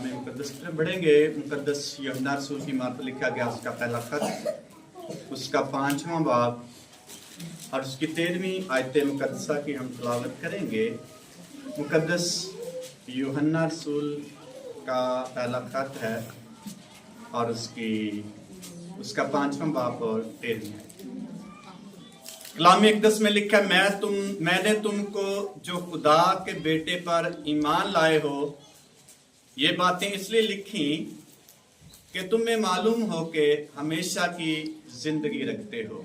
कलाम मुकद्दस में बढ़ेंगे। मुकद्दस यूहन्ना रसूल की मार्फत लिखा गया उसका पहला खत, उसका 5वां बाब और उसकी 13वीं आयत मुकद्दसा की हम तलावत करेंगे। मुकद्दस यूहन्ना रसूल का पहला खत है और उसका 5वां बाब और 13वीं आयत। कलाम मुकद्दस में लिखा, मैंने तुमको जो खुदा के बेटे पर ईमान लाए हो ये बातें इसलिए लिखी कि तुम्हें मालूम हो कि हमेशा की जिंदगी रखते हो।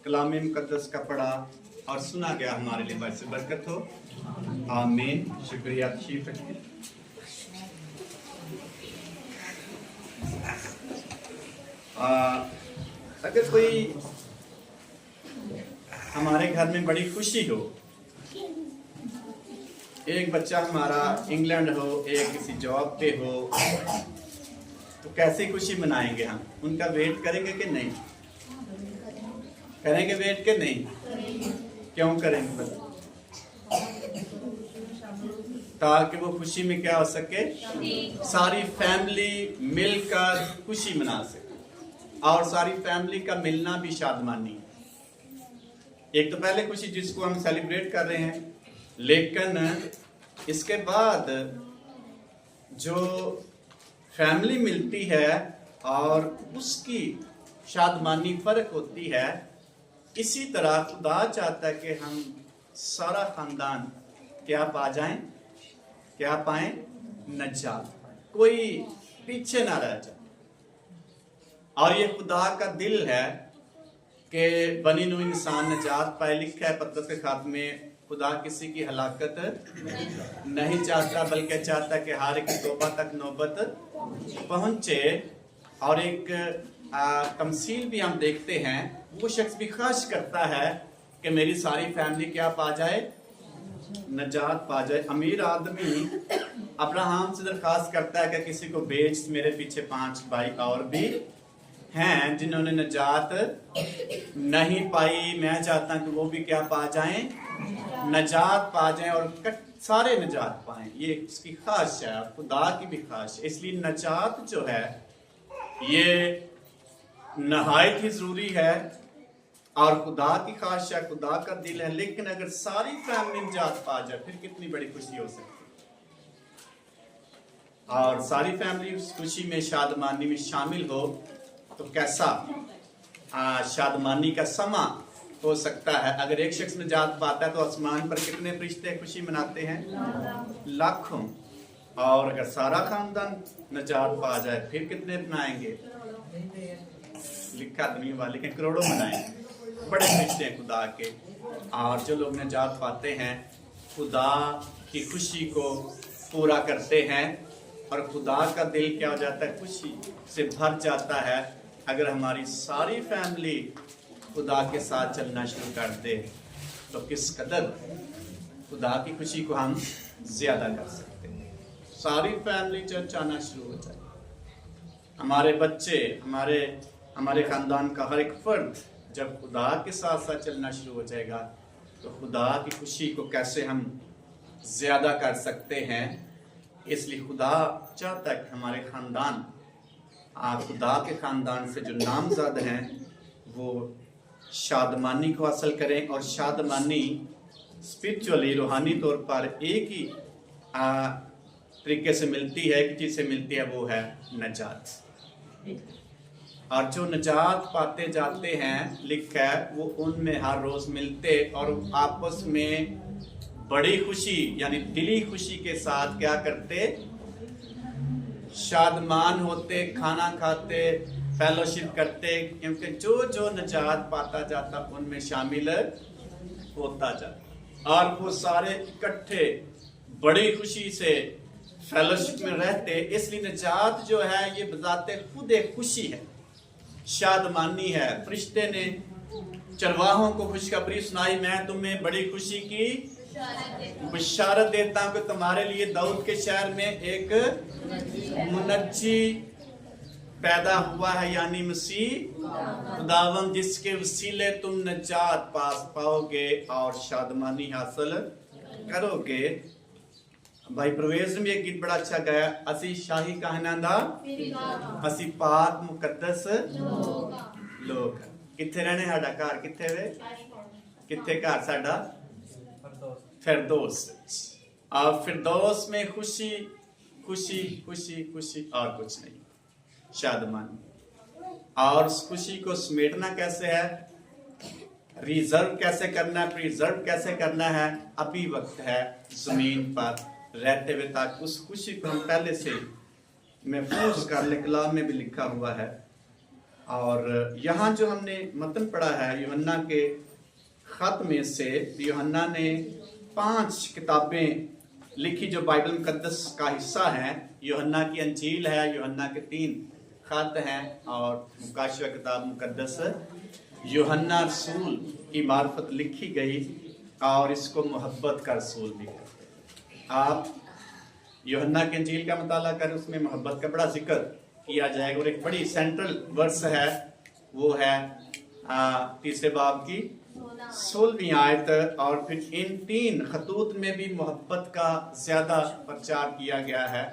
कलाम मुकद्दस का पढ़ा और सुना गया हमारे लिए बायस बरकत हो। आमीन। शुक्रिया। तशरीफ रखिए। अगर कोई हमारे घर में बड़ी खुशी हो, एक बच्चा हमारा इंग्लैंड हो, एक किसी जॉब पे हो, तो कैसी खुशी मनाएंगे हम? उनका वेट करेंगे कि नहीं करेंगे? वेट के नहीं? क्यों करेंगे? ताकि वो खुशी में क्या हो सके, सारी फैमिली मिलकर खुशी मना सके। और सारी फैमिली का मिलना भी शादमानी है। एक तो पहले खुशी जिसको हम सेलिब्रेट कर रहे हैं, लेकिन इसके बाद जो फैमिली मिलती है और उसकी शादमानी फर्क होती है। इसी तरह खुदा चाहता है कि हम सारा खानदान क्या पा जाएं, क्या पाएं? नजात, कोई पीछे ना रह जाए। और ये खुदा का दिल है कि बनी नू इंसान नजात पाए। लिखा है पतरस के खात में, खुदा किसी की हलाकत नहीं चाहता बल्कि चाहता कि हर एक तौबा तक नौबत पहुंचे। और एक तमसील भी हम देखते हैं, वो शख्स भी ख्वाहिश करता है कि मेरी सारी फैमिली क्या पा जाए, नजात पा जाए। अमीर आदमी अब्राहम से दरखास्त करता है कि किसी को बेच, मेरे पीछे 5 भाई और भी हैं जिन्होंने नजात नहीं पाई। मैं चाहता हूं कि वो भी क्या पा जाएं, नजात पा जाएं और सारे नजात पाएं। ये उसकी ख्वाहिश है, खुदा की भी ख्वाहिश है। इसलिए नजात जो है ये नहायत ही जरूरी है और खुदा की ख्वाहिश है, खुदा का दिल है। लेकिन अगर सारी फैमिली नजात पा जाए फिर कितनी बड़ी खुशी हो सकती है। और सारी फैमिली उस खुशी में, शादमानी में शामिल हो तो कैसा शादमानी का समा हो सकता है। अगर एक शख्स निजात पाता है तो आसमान पर कितने फरिश्ते खुशी मनाते हैं? लाखों। और अगर सारा खानदान निजात पा जाए फिर कितने मनाएंगे? लिखा दुनिया वाले के करोड़ों मनाएंगे। बड़े फरिश्ते हैं खुदा के। और जो लोग निजात पाते हैं खुदा की खुशी को पूरा करते हैं और खुदा का दिल क्या हो जाता है, खुशी से भर जाता है। अगर हमारी सारी फैमिली खुदा के साथ चलना शुरू कर दे तो किस कदर खुदा की खुशी को हम ज्यादा कर सकते हैं। सारी फैमिली चर्च आना शुरू हो जाए, हमारे बच्चे, हमारे खानदान का हर एक फर्द जब खुदा के साथ साथ चलना शुरू हो जाएगा तो खुदा की खुशी को कैसे हम ज्यादा कर सकते हैं। इसलिए खुदा चाहता है कि हमारे खानदान, खुदा के खानदान से जो नामजद हैं वो शादमानी को हासिल करें। और शादमानी स्पिरिचुअली, रूहानी तौर पर एक ही तरीके से मिलती है, एक चीज से मिलती है, वो है नजात। और जो नजात पाते जाते हैं, लिखा है वो उनमें हर रोज मिलते और आपस में बड़ी खुशी यानी दिली खुशी के साथ क्या करते, शादमान होते, खाना खाते, फेलोशिप करते। क्योंकि जो जो नजात पाता जाता उनमें शामिल होता जाता और वो सारे इकट्ठे बड़ी खुशी से फेलोशिप में रहते। इसलिए नजात जो है ये बजाते खुद एक खुशी है, शादमानी है। फरिश्ते ने चरवाहों को खुशखबरी सुनाई, मैं तुम्हें बड़ी खुशी की बशारत देता हूं कि तुम्हारे लिए दाऊद के शहर में एक मुनज्जी पैदा हुआ है, यानी मसीह खुदावंद, जिसके वसीले तुम नजात पाओगे और शादमानी हासिल करोगे। भाई प्रवेश ने भी एक गीत बड़ा अच्छा गाया, असी शाही कहना दा असी पाक मुकद्दस लोग। किथे रहने साडा घर, किथे वे, किथे घर साडा? फिरदौस। और फिरदौस में खुशी खुशी खुशी खुशी और कुछ नहीं, शादमानी। और उस खुशी को समेटना कैसे है, रिजर्व कैसे करना है, प्रिजर्व कैसे करना है, अभी वक्त है जमीन पर रहते हुए, ताकि उस खुशी को हम पहले से महफूज कर ले। कलाम में भी लिखा हुआ है। और यहाँ जो हमने मतन पढ़ा है यूहन्ना के खत में से, यूहन्ना ने 5 किताबें लिखी जो बाइबल मुकद्दस का हिस्सा है। यूहन्ना की अंजील है, यूहन्ना के 3 खत हैं, और मुकाशवा किताब मुकद्दस यूहन्ना रसूल की मार्फत लिखी गई, और इसको मोहब्बत का रसूल भी कहते हैं। आप यूहन्ना की अंजील का मुताला करें, उसमें मोहब्बत का बड़ा जिक्र किया जाएगा। और एक बड़ी सेंट्रल वर्स है, वो है 3 बाब की 16वीं आयत। और फिर इन 3 खतूत में भी मोहब्बत का ज्यादा प्रचार किया गया है।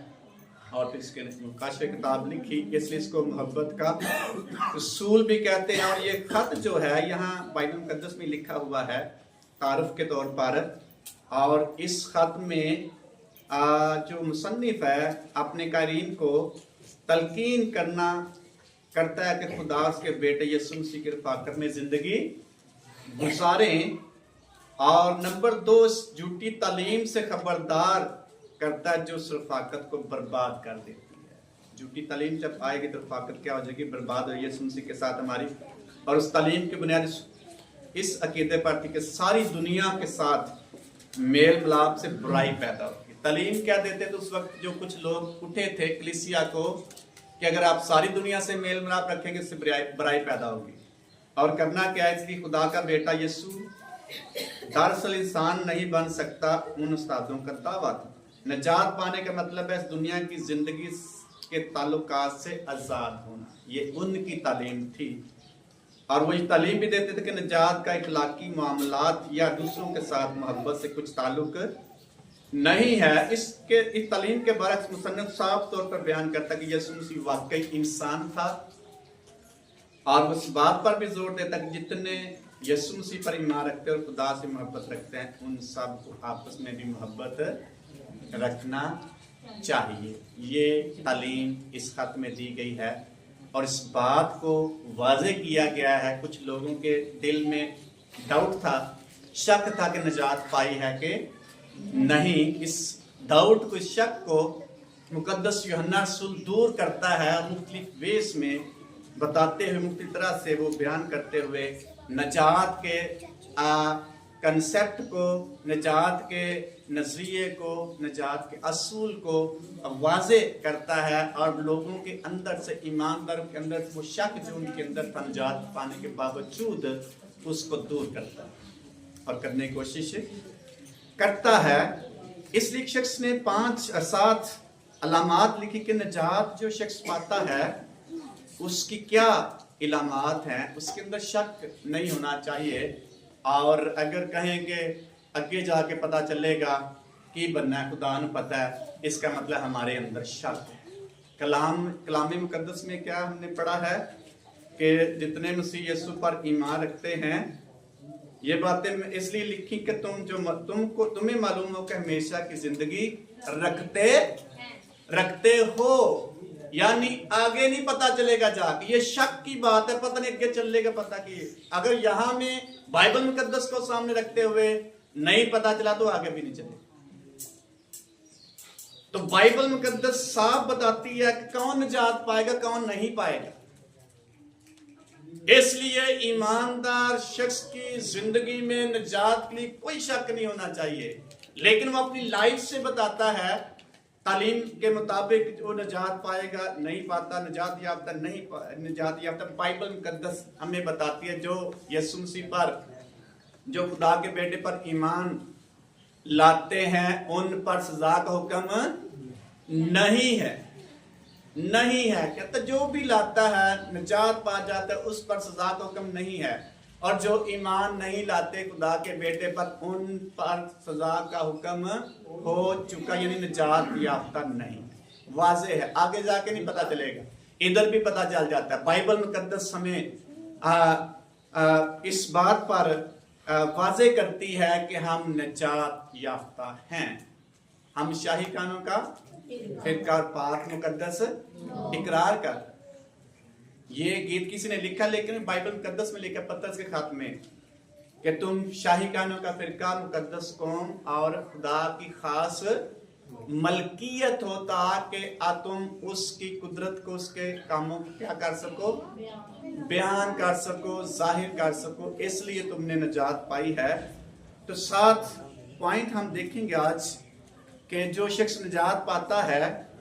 और फिर इसके मुकाशवा किताब लिखी, इसलिए इसको मोहब्बत का रसूल भी कहते हैं। और ये खत जो है यहाँ बाइबल मुकद्दस में लिखा हुआ है तारुफ के तौर पर। और इस खत में जो मुसन्निफ है अपने कारीन को तलकीन करता है कि खुदा उसके बेटे यीशु मसीह की रफ़ाकत में जिंदगी गुजारें। और नंबर 2, झूठी तालीम से खबरदार करता है जो उस रफ़ाकत को बर्बाद कर देती है। झूठी तालीम जब आएगी तो रफ़ाकत क्या हो जाएगी, बर्बाद हो। यीशु मसीह के साथ हमारी, और उस तालीम की बुनियाद इस अकीदे पर थी कि सारी दुनिया के साथ मेल मिलाप से बुराई पैदा होगी। तालीम क्या देते थे उस वक्त जो कुछ लोग उठे थे कलीसिया को, कि अगर आप सारी दुनिया से मेल मिलाप रखेंगे इससे बुराई पैदा होगी। और करना क्या है, इसलिए खुदा का बेटा यीशु दरअसल इंसान नहीं बन सकता, उन उस्तादों का दावा था। नजात पाने का मतलब है इस दुनिया की जिंदगी के ताल्लुकात से आजाद होना, ये उनकी तालीम थी। और वो ये तालीम भी देते थे कि नजात का इखलाकी मामलात या दूसरों के साथ मोहब्बत से कुछ ताल्लुक नहीं है। इस तालीम के बरक्स मुसन्निफ साफ तौर पर बयान करता कि यीशु मसीह वाकई इंसान था। और उस बात पर भी जोर देता कि जितने यीशु मसीह पर ईमान रखते हैं और खुदा से मोहब्बत रखते हैं, उन सब को आपस में भी मोहब्बत रखना चाहिए। ये तालीम इस खत में दी गई है। और इस बात को वाज़े किया गया है। कुछ लोगों के दिल में डाउट था, शक था कि निजात पाई है कि नहीं। इस डाउट को, इस शक को मुकद्दस यूहन्ना रसूल दूर करता है और मुख्तलिफ वेस में बताते हुए, मुख्तलिफ तरह से वो बयान करते हुए निजात के कंसेप्ट को, निजात के नजरिए को, निजात के असूल को वाज़े करता है। और लोगों के अंदर से, ईमानदारों के अंदर वो शक जो उनके अंदर था निजात पाने के बावजूद, उसको दूर करता है और करने की कोशिश करता है। इसलिए शख्स ने 5-7 अलामात लिखी कि निजात जो शख्स पाता है उसकी क्या इलामात हैं, उसके अंदर शक नहीं होना चाहिए। और अगर कहें कि आगे जाके पता चलेगा कि बनना है, खुदा ने पता है, इसका मतलब हमारे अंदर शक है। कलाम मुकद्दस में क्या हमने पढ़ा है कि जितने मसीह यीशु पर ईमान रखते हैं, ये बातें इसलिए लिखी कि तुम्हें मालूम हो कि हमेशा की जिंदगी रखते हो, यानी आगे नहीं पता चलेगा जाके। ये शक की बात है, पता नहीं आगे चलेगा पता की। अगर यहां में बाइबल मुकद्दस को सामने रखते हुए नहीं पता चला तो आगे भी नहीं चलेगा। तो बाइबल मुकद्दस साफ बताती है कि कौन निजात पाएगा, कौन नहीं पाएगा। इसलिए ईमानदार शख्स की जिंदगी में निजात के लिए कोई शक नहीं होना चाहिए। लेकिन वो अपनी लाइफ से बताता है तालीम के मुताबिक जो निजात पाएगा, नहीं पाता, निजात याफ्ता नहीं, निजात याफ्ता बाइबल मुकद्दस हमें बताती है। जो यीशु मसीह पर, जो खुदा के बेटे पर ईमान लाते हैं, उन पर सजा का हुक्म नहीं है, नहीं है। कहता जो भी लाता है निजात पा जाता है, उस पर सजा का हुक्म नहीं है। और जो ईमान नहीं लाते खुदा के बेटे पर, उन पर सजा का हुक्म हो चुका, यानी निजात याफ्ता नहीं। वाजे है, आगे जाके नहीं पता चलेगा, इधर भी पता चल जाता है। बाइबल मुकद्दस हमें इस बात पर वाजे करती है कि हम निजात याफ्ता हैं। हम शाही कानून का फिरका पाक मुकद्दस इकरार कर। ये गीत किसी ने लिखा, लेकिन बाइबल मुकद्दस में लिखा पतरस के खत में कि तुम शाही कानून का फिरका, मुकद्दस कौम और खुदा की खास मलकियत हो, ताकि तुम उसकी कुदरत को, उसके कामों को क्या कर सको, बयान कर सको, जाहिर कर सको। इसलिए तुमने निजात पाई है। तो 7 पॉइंट हम देखेंगे आज कि जो शख्स निजात पाता है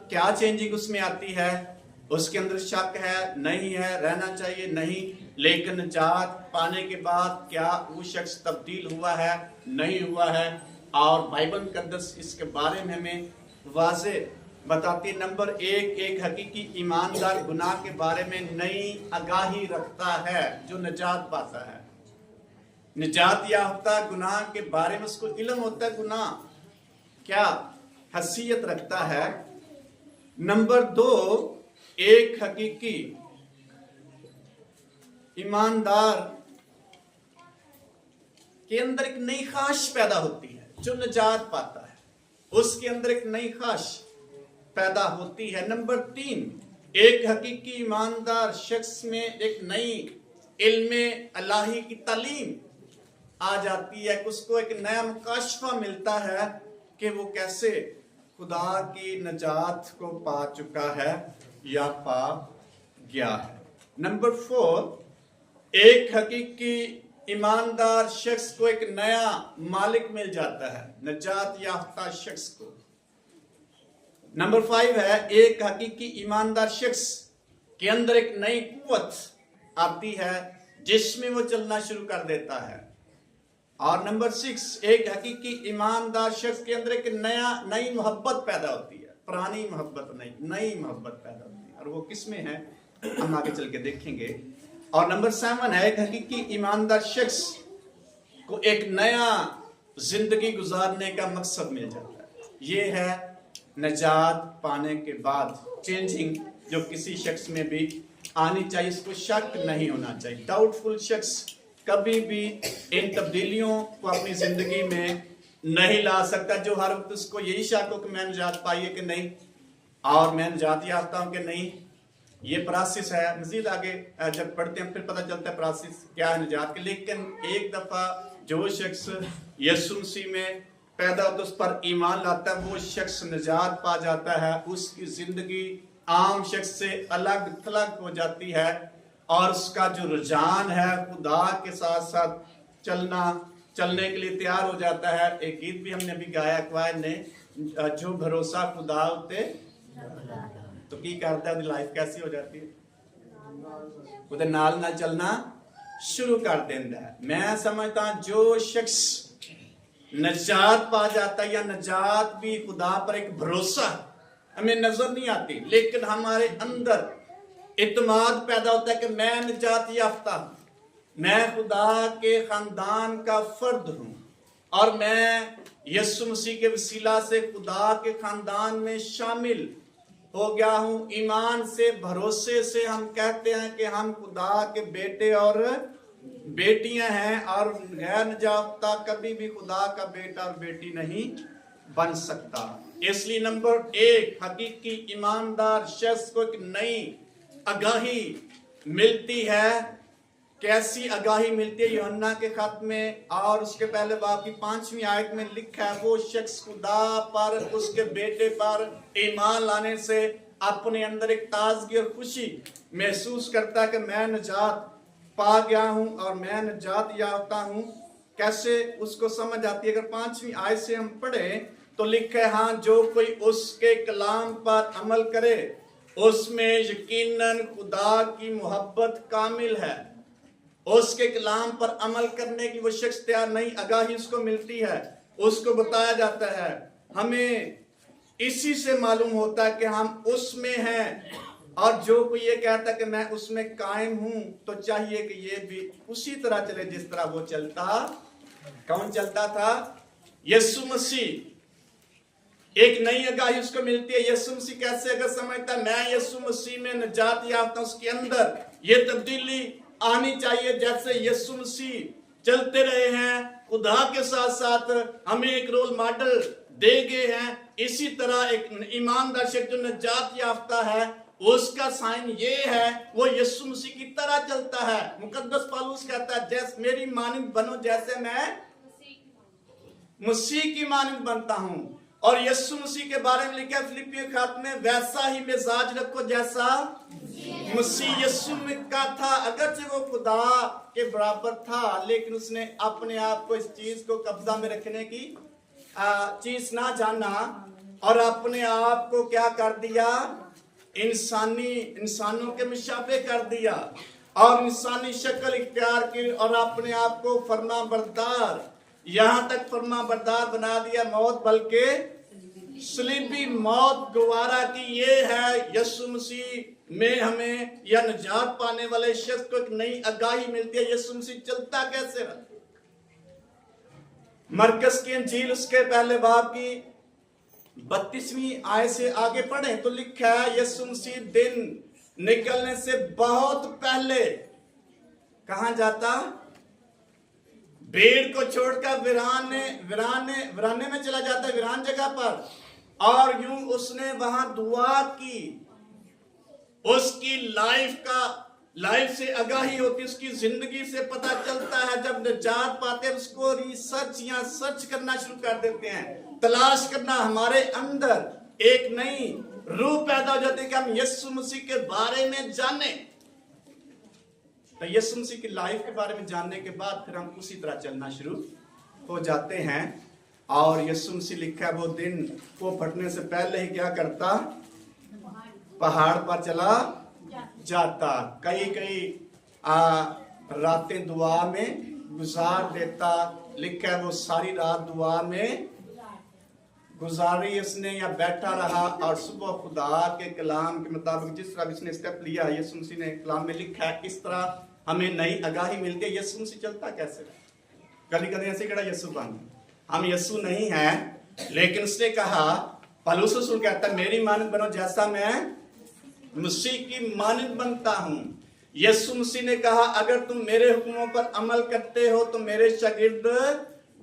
क्या चेंजिंग उसमें आती है। उसके अंदर शक है, नहीं है, रहना चाहिए, नहीं, लेकिन निजात पाने के बाद क्या वो शख्स तब्दील हुआ है, नहीं हुआ है। और बाइबल मुकद्दस इसके बारे में हमें वाज़े बताती है। नंबर 1, एक हकीकी ईमानदार गुनाह के बारे में नई आगाही रखता है जो निजात पाता है। निजात याफ्ता गुनाह के बारे में उसको इल्म होता है, गुनाह क्या हैसियत रखता है। नंबर 2, एक हकीकी ईमानदार के अंदर एक नई ख्वाहिश पैदा होती है। जो निजात पाता है उसके अंदर एक नई ख्वाहिश पैदा होती है। नंबर 3, एक हकीकी ईमानदार शख्स में एक नई इल्मे अल्लाही की तालीम आ जाती है। उसको एक नया मुकाशफा मिलता है कि वो कैसे खुदा की निजात को पा चुका है या पा गया है। नंबर 4, एक हकीकी ईमानदार शख्स को एक नया मालिक मिल जाता है, निजात याफ्ता शख्स को। नंबर 5 है, एक हकीकी ईमानदार शख्स के अंदर एक नई कुव्वत आती है जिसमें वो चलना शुरू कर देता है। और नंबर 6, एक हकीकी ईमानदार शख्स के अंदर एक नई मोहब्बत पैदा होती है। पुरानी मोहब्बत नहीं, नई मोहब्बत पैदा होती है। और वो किस में है हम आगे चल के देखेंगे। और नंबर 7 है, एक हकीकी ईमानदार शख्स को एक नया जिंदगी गुजारने का मकसद मिल जाता है। ये है निजात पाने के बाद चेंजिंग जो किसी शख्स में भी आनी चाहिए। इसको शक नहीं होना चाहिए। डाउटफुल शख्स कभी भी इन तब्दीलियों को अपनी जिंदगी में नहीं ला सकता। जो हर वक्त उसको यही शक हो कि मैं निजात पाई है कि नहीं, और मैं निजात याफ्ता हूं कि नहीं। ये प्रोसेस है। मजीद आगे जब पढ़ते हैं फिर पता चलता है प्रोसेस क्या है निजात के। लेकिन एक दफा जो शख्स यीशु मसीह में पैदा होता है, उस पर ईमान लाता है, वो शख्स निजात पा जाता है। उसकी जिंदगी आम शख्स से अलग थलग हो जाती है और उसका जो रुझान है खुदा के साथ साथ चलने के लिए तैयार हो जाता है। एक गीत भी हमने अभी गाया क्वायर ने, जो भरोसा खुदा होते तो की करता है, लाइफ कैसी हो जाती है, उधर नाल ना चलना शुरू कर देता है। मैं समझता जो शख्स निजात पा जाता है, या निजात भी खुदा पर एक भरोसा हमें नजर नहीं आती, लेकिन हमारे अंदर इत्मीनान पैदा होता है कि मैं निजात याफ्ता हूं, मैं खुदा के खानदान का फर्द हूं और मैं यीशु मसीह के वसीला से खुदा के खानदान में शामिल हो गया हूं। ईमान से, भरोसे से हम कहते हैं कि हम खुदा के बेटे और बेटियां हैं, और गैर निजाफ्ता कभी भी खुदा का बेटा और बेटी नहीं बन सकता। इसलिए नंबर 1, हकीकी ईमानदार शख्स को एक नई आगाही मिलती है। कैसी आगाही मिलती है? यूहन्ना के खत में और उसके पहले बाब की 5वीं आयत में लिखा है, वो शख्स खुदा पर, उसके बेटे पर ईमान लाने से अपने अंदर एक ताजगी और खुशी महसूस करता है कि मैं निजात पा गया हूं और मैं निजात याफ्ता हूं। कैसे उसको समझ आती है? अगर 5वीं आयत से हम पढ़े तो लिखा है, हाँ, जो कोई उसके कलाम पर अमल करे उसमें यकीनन खुदा की मोहब्बत कामिल है। उसके कलाम पर अमल करने की वो शख्स तैयार नहीं, आगाही उसको मिलती है, उसको बताया जाता है। हमें इसी से मालूम होता है कि हम उसमें हैं और जो कोई ये कहता कि मैं उसमें कायम हूं, तो चाहिए कि ये भी उसी तरह चले जिस तरह वो चलता। कौन चलता था? यीशु मसीह। एक नई आगाही उसको मिलती है। यीशु मसीह कैसे अगर समझता मैं यीशु मसीह में निजात याफ्ता, उसके अंदर ये तब्दीली आनी चाहिए। जैसे यीशु मसीह चलते रहे हैं, खुदा के साथ साथ हमें एक रोल मॉडल दे गए हैं, इसी तरह एक ईमानदार शख्स जो निजात याफ्ता है, उसका साइन ये है, वो यीशु मसीह की तरह चलता है। मुकद्दस पौलुस कहता है जैसे मेरी मानंद बनो जैसे मैं मसीह की मानंद बनता हूं। और यीशु मसीह के बारे में लिखा है फिलिपियों खात में, वैसा ही मिजाज रखो जैसा मसीह यीशु का था। अगरचे वो खुदा के बराबर था, लेकिन उसने अपने आप को इस चीज को कब्जा में रखने की चीज ना जाना, और अपने आप को क्या कर दिया? इंसानों के मुशाबे कर दिया, और इंसानी शक्ल इख्तियार की, और अपने आप को फर्मा बरदार, यहां तक फर्मा बरदार बना दिया, मौत बल्कि सलीबी मौत गवारा की। ये है यीशु मसीह में हमें या निजात पाने वाले शख्स को एक नई आगाही मिलती है। यीशु मसीह चलता कैसे रहा? मरकस की इंजील उसके पहले बाब की 32वीं आयत से आगे पढ़े तो लिखा है यीशु मसीह दिन निकलने से बहुत पहले कहां जाता? भेड़ को छोड़कर वीराने में चला जाता, वीरान जगह पर, और यूं उसने वहां दुआ की। उसकी लाइफ से आगाही होती, उसकी जिंदगी से पता चलता है। जब निजात पाते हैं उसको रिसर्च या सर्च करना शुरू कर देते हैं, तलाश करना। हमारे अंदर एक नई रूह पैदा हो जाती है कि हम यीशु मसीह के बारे में जाने। तो यीशु मसीह की लाइफ के बारे में जानने के बाद फिर हम उसी तरह चलना शुरू हो जाते हैं। और यीशु मसीह लिखा है वो दिन को फटने से पहले ही क्या करता? पहाड़ पर चला जाता। कई रातें दुआ में गुजार देता। लिखा है वो सारी रात दुआ में गुजारी इसने, या बैठा रहा, और सुबह खुदा के कलाम के मुताबिक जिस तरह इसने स्टेप लिया, यीशु मसीह ने कलाम में लिखा है, इस तरह हमें नई आगाही मिलती है। यीशु मसीह चलता कैसे? कभी ऐसे कड़ा यीशु बन, हम यीशु नहीं हैं, लेकिन उसने कहा, पौलुस रसूल कहता है मेरी मानंद बनो जैसा मैं मसीह की मानंद बनता हूं। यीशु मसीह ने कहा अगर तुम मेरे हुक्मों पर अमल करते हो तो मेरे शागिर्द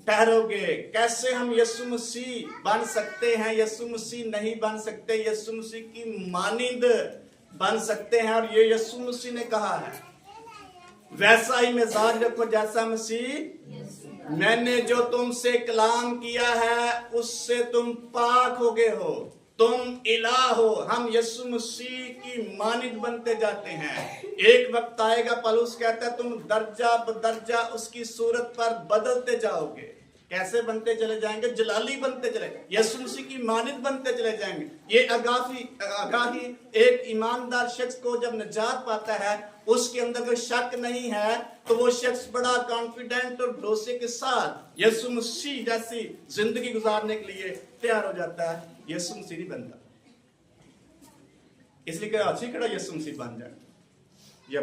ठहरोगे। कैसे हम यीशु मसीह बन सकते हैं? यीशु मसीह नहीं बन सकते, यीशु मसीह की मानंद बन सकते हैं। और ये यीशु मसीह ने कहा है वैसा ही मिजाज रखो जैसा मसीह। मैंने जो तुमसे कलाम किया है उससे तुम पाक हो गए हो, तुम इलाह हो। हम यीशु मसीह की मानंद बनते जाते हैं। एक वक्त आएगा, पौलुस कहता है तुम दर्जा बदर्जा उसकी सूरत पर बदलते जाओगे। कैसे बनते चले जाएंगे? जलाली बनते चले, यीशु मसीह की मानंद बनते चले जाएंगे। ये आगाही एक ईमानदार शख्स को जब निजात पाता है, उसके अंदर कोई शक नहीं है, तो वो शख्स बड़ा कॉन्फिडेंट और भरोसे के साथ यीशु मसीह जैसी जिंदगी गुजारने के लिए तैयार हो जाता है। यीशु मसीह नहीं बनता, इसलिए कि अच्छी कड़ा यीशु मसीह बन जाए या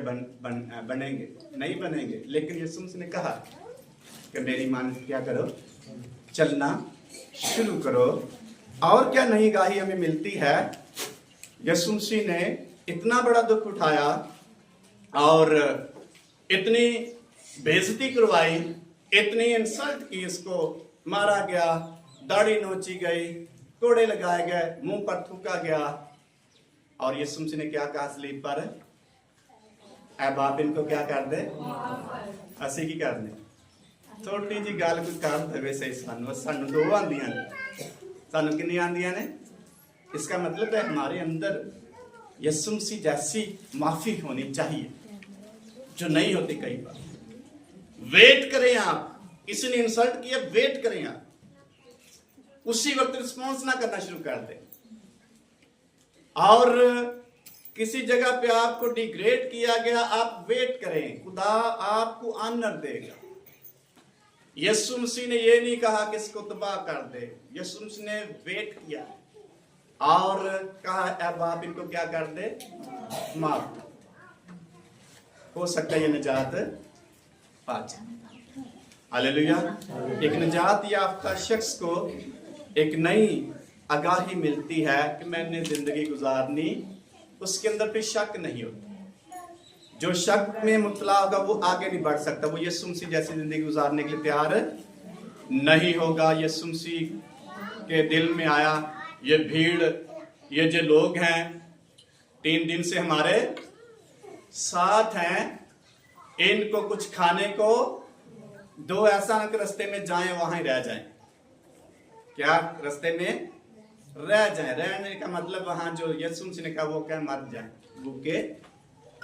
बनेंगे नहीं बनेंगे। लेकिन यीशु मसीह ने कहा कि मेरी मानंद क्या करो? चलना शुरू करो। और क्या नई आगाही हमें मिलती है? यीशु मसीह ने इतना बड़ा दुख उठाया और इतनी बेइज्जती करवाई, इतनी इंसल्ट की, इसको मारा गया, दाढ़ी नोची गई, कोड़े लगाए गए, मुंह पर थूका गया। और यीशु मसीह ने क्या कहा सलीब पर? ऐ बाप इनको क्या कर दे? असी की कर दे? छोटी जी गल कोई कर दे सही सानू दो आंदियां ने, सानू कितनी आंदियां ने? इसका मतलब है हमारे अंदर यीशु मसीह जैसी माफी होनी चाहिए जो नहीं होती। कई बार वेट करें आप, किसी ने इंसल्ट किया, वेट करें आप, उसी वक्त रिस्पॉन्स ना करना शुरू कर दे। और किसी जगह पे आपको डिग्रेड किया गया, आप वेट करें, खुदा आपको ऑनर देगा। यीशु मसीह ने ये नहीं कहा कि इसको तबाह कर दे, यीशु मसीह ने वेट किया। और कहा अब आप इनको क्या कर दे, माफ। हो सकता है ये निजात पा जाए। हालेलुया। एक निजात याफ्ता शख्स को एक नई आगाही मिलती है कि मैंने जिंदगी गुजारनी, उसके अंदर फिर शक नहीं होता। जो शक में मुब्तला होगा वो आगे नहीं बढ़ सकता, वो यीशु मसीह जैसी जिंदगी गुजारने के लिए तैयार नहीं होगा। यीशु मसीह के दिल में आया, ये भीड़, ये जो लोग हैं 3 दिन से हमारे साथ हैं, इनको कुछ खाने को दो, ऐसा न कि रास्ते में जाएं वहां ही रह जाएं। क्या रास्ते में रह जाएं? रहने का मतलब वहां जो यीशु मसीह ने कहा वो क्या, मर जाएं, भूखे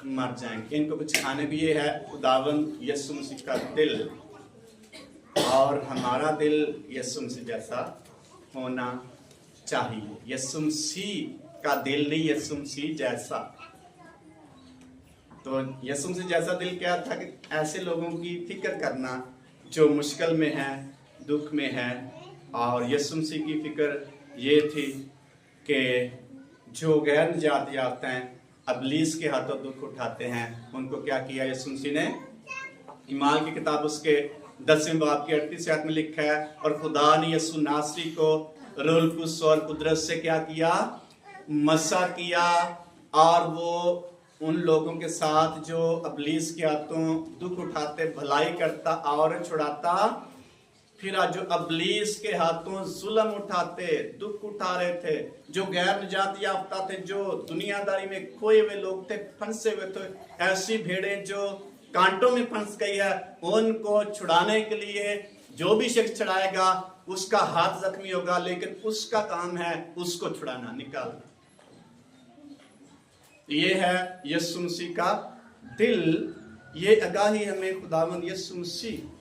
मर जाएंगे। इनको कुछ खाने भी। ये है खुदावंद यीशु मसीह का दिल, और हमारा दिल यीशु मसीह जैसा होना चाहिए। यीशु मसीह का दिल नहीं, यीशु मसीह जैसा। तो यीशु मसीह जैसा दिल क्या था कि ऐसे लोगों की फिक्र करना जो मुश्किल में है, दुख में है। और यीशु मसीह की फिक्र ये थी कि जो गैर निजात याफ्ता हैं, अबलीस के हाथों दुख उठाते हैं, उनको क्या किया यीशु मसीह ने? ईमाल की किताब उसके 10वें बाब के 38 आयत में लिखा है, और खुदा ने यीशु नासरी को रूह कुद्स और कुदरत से क्या किया? मसा किया। और वो उन लोगों के साथ जो अबलीस के हाथों दुख उठाते, भलाई करता और छुड़ाता। फिर आज जो अबलीस के हाथों जुल्म उठाते, दुख उठा रहे थे, जो गैर निजात याफ्ता थे, जो दुनियादारी में खोए हुए लोग थे, फंसे हुए थे, ऐसी भेड़ें जो कांटों में फंस गई है, उनको छुड़ाने के लिए जो भी शख्स छुड़ाएगा उसका हाथ जख्मी होगा, लेकिन उसका काम है उसको छुड़ाना, निकालना। ये है यीशु मसीह का दिल। ये आगाही हमें खुदावंद यीशु मसीह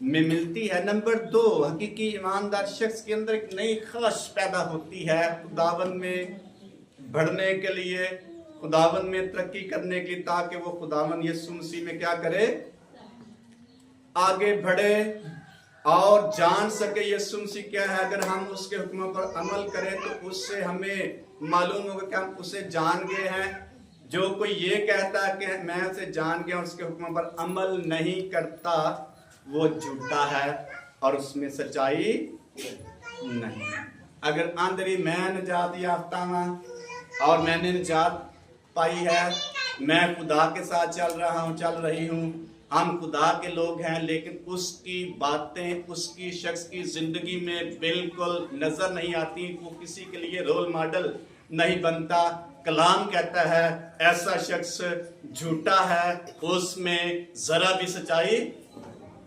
में मिलती है। नंबर 2, हकीकी ईमानदार शख्स के अंदर एक नई ख्वाहिश पैदा होती है खुदावन में बढ़ने के लिए, खुदावन में तरक्की करने के लिए, ताकि वो खुदावन यीशु मसीह में क्या करे? आगे बढ़े और जान सके यीशु मसीह क्या है। अगर हम उसके हुक्मों पर अमल करें तो उससे हमें मालूम होगा कि हम उसे जान गए हैं। जो कोई ये कहता है कि मैं उसे जान गया, उसके हुक्मों पर अमल नहीं करता, वो झूठा है और उसमें सच्चाई नहीं। अगर अंदर ही मैं निजात याफ्ता हूं और मैंने निजात पाई है, मैं खुदा के साथ चल रहा हूं, चल रही हूं, हम खुदा के लोग हैं, लेकिन उसकी बातें, उसकी शख्स की जिंदगी में बिल्कुल नजर नहीं आती, वो किसी के लिए रोल मॉडल नहीं बनता। कलाम कहता है ऐसा शख्स झूठा है, उसमें जरा भी सच्चाई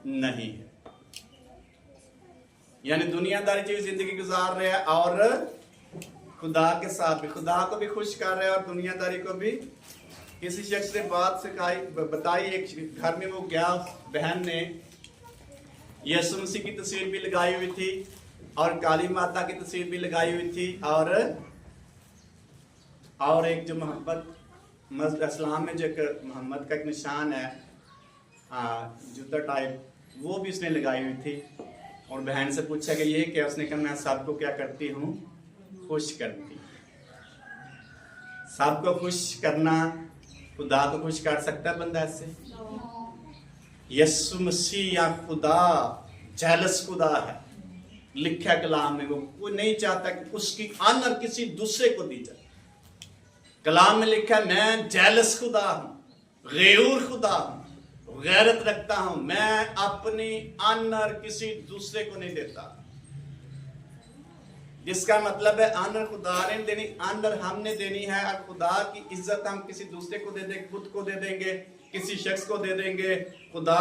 नहीं है। यानी दुनियादारी की जिंदगी गुजार रहे हैं और खुदा के साथ भी, खुदा को भी खुश कर रहे हैं और दुनियादारी को भी। किसी शख्स ने बात सिखाई, बताई, एक घर में वो गया, बहन ने यीशु मसीह की तस्वीर भी लगाई हुई थी और काली माता की तस्वीर भी लगाई हुई थी, और एक जो मोहम्मद इस्लाम में जो मोहम्मद का एक निशान है, जूता टाइप, वो भी उसने लगाई हुई थी। और बहन से पूछा कि ये क्या? उसने कहा मैं सबको क्या करती हूँ? खुश करती। सबको खुश करना, खुदा को खुश कर सकता है बंदा ऐसे? यीशु मसीह या खुदा जेलस खुदा है, लिखा कलाम में। वो नहीं चाहता कि उसकी ऑनर किसी दूसरे को दी जाए। कलाम में लिखा है मैं जेलस खुदा हूं, गैरूर खुदा हूं, गैरत रखता हूं, मैं अपनी ऑनर किसी दूसरे को नहीं देता। जिसका मतलब है ऑनर खुदा ने देनी, ऑनर हमने देनी है। और खुदा की इज्जत हम किसी दूसरे को दे देंगे, खुद को दे देंगे, किसी शख्स को दे देंगे। खुदा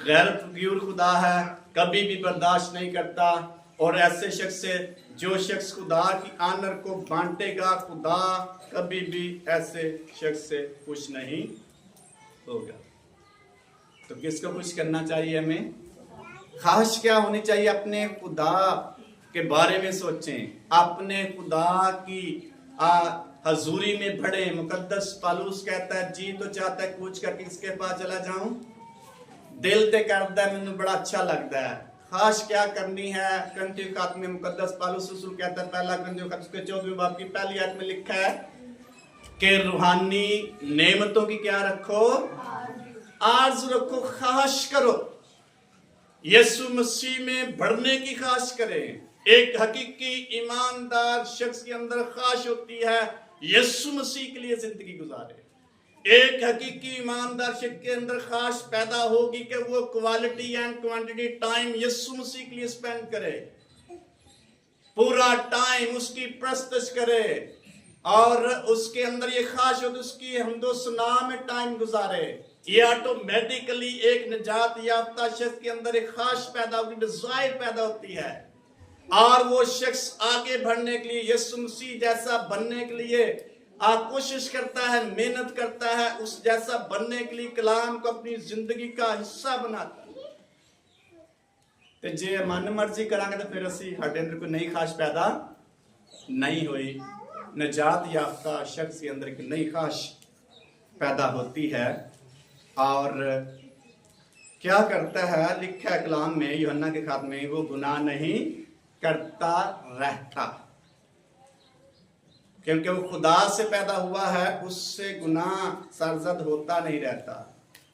गैरतगीर खुदा है, कभी भी बर्दाश्त नहीं करता। और ऐसे शख्स से, जो शख्स खुदा की ऑनर को बांटेगा, खुदा कभी भी ऐसे शख्स से खुश नहीं होगा। तो किसको खुश करना चाहिए हमें? ख्वाहिश क्या होनी चाहिए? अपने खुदा के बारे में सोचें, अपने खुदा की हजूरी में बढ़े। मुकद्दस पौलुस कहता है जी तो चाहता है कूच करके किसके पास चला जाऊं, दिल ते करदा है मैनू बड़ा अच्छा लगता है, खास क्या करनी है। करंथियों खात में मुकद्दस पौलुस रसूल कहता है, पहला करंथियों खात उसके 14वें बाब की पहली आयत में लिखा है कि रूहानी नेमतों की क्या रखो, आरज़ू रखो, ख्वाहिश करो। यीशु मसीह में बढ़ने की ख्वाहिश करें। एक हकीकी ईमानदार शख्स के अंदर ख्वाहिश होती है यीशु मसीह के लिए जिंदगी गुजारे। एक हकीकी ईमानदार शख्स के अंदर ख्वाहिश पैदा होगी कि वो क्वालिटी एंड क्वांटिटी टाइम यीशु मसीह के लिए स्पेंड करे, पूरा टाइम उसकी प्रस्तुत करे, और उसके अंदर ये ख्वाहिश होती उसकी हमदो सना में टाइम गुजारे। ये ऑटोमेटिकली एक निजात याफ्ता शख्स के अंदर एक ख्वाहिश पैदा होती, डिजायर पैदा होती है, और वो शख्स आगे बढ़ने के लिए, यीशु मसीह जैसा बनने के लिए कोशिश करता है, मेहनत करता है, उस जैसा बनने के लिए कलाम को अपनी जिंदगी का हिस्सा बनाता है। तो जे मन मर्जी करांगे तो फिर असी हमारे अंदर कोई नई ख्वाहिश पैदा नहीं हुई। निजात याफ्ता शख्स के अंदर एक नई ख्वाहिश पैदा होती है, और क्या करता है, लिखा है कलाम में यूहन्ना के खात में, वो गुनाह नहीं करता रहता, क्योंकि वो खुदा से पैदा हुआ है, उससे गुनाह सरजद होता नहीं रहता।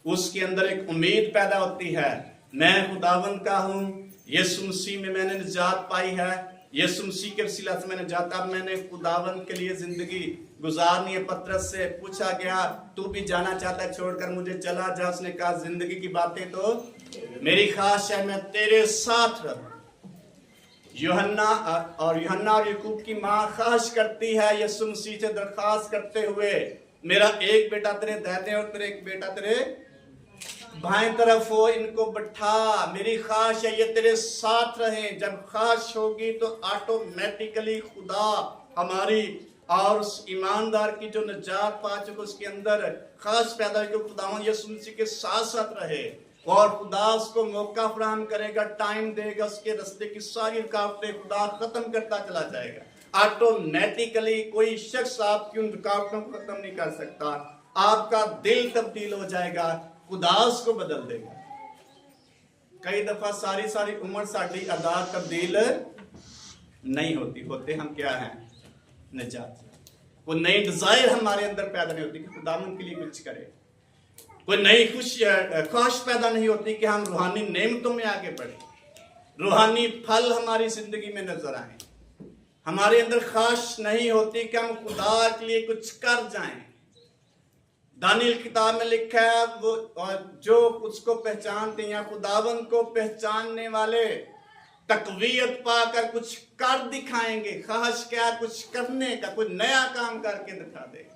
उसके अंदर एक उम्मीद पैदा होती है, मैं खुदावंद का हूं, यीशु मसीह में मैंने निजात पाई है, यीशु मसीह के वसीला से मैंने जाता, मैंने खुदावंद के लिए जिंदगी गुजारनी है। पतरस से पूछा गया, तू भी जाना चाहता है, छोड़कर मुझे चला जा। उसने कहा, जिंदगी की बातें तो मेरी ख्वाहिश है मैं तेरे साथ रहूं। यूहन्ना और याकूब की मां ख्वाहिश करती है यीशु मसीह से दरखास्त करते हुए, मेरा एक बेटा तेरे दाहिने और तेरे एक बेटा तेरे बाएं तरफ हो, इनको बैठा, मेरी ख्वाहिश है ये तेरे साथ रहें। जब ख्वाहिश होगी तो ऑटोमेटिकली खुदा हमारी और उस ईमानदार की जो निजात पा चुके उसके अंदर ख्वाहिश पैदा होगी, खुदावंद यीशु मसीह के साथ साथ रहे, और खुदा उसको मौका फराहम करेगा, टाइम देगा, उसके रास्ते की सारी रुकावटें खुदा खत्म करता चला जाएगा। ऑटोमेटिकली कोई शख्स आपकी उन रुकावटों को खत्म नहीं कर सकता। आपका दिल तब्दील हो जाएगा, खुदा उसको बदल देगा। कई दफा सारी उम्र साड़ी आदात तब्दील नहीं होती, होते हम क्या हैं, निजात। कोई नई डिजायर हमारे अंदर पैदा नहीं होती कि खुदावंद के लिए कुछ करें, कोई नई ख्वाहिश पैदा नहीं होती कि हम रूहानी नेमतों में आगे बढ़े, रूहानी फल हमारी जिंदगी में नजर आए। हमारे अंदर ख्वाहिश नहीं होती कि हम खुदा के लिए कुछ कर जाएं। दानियल किताब में लिखा है, वो जो उसको पहचानते हैं, खुदावंद को पहचानने वाले तकवीयत पाकर कुछ कर दिखाएंगे। ख्वाहिश क्या, कुछ करने का, कोई नया काम करके दिखा देगा,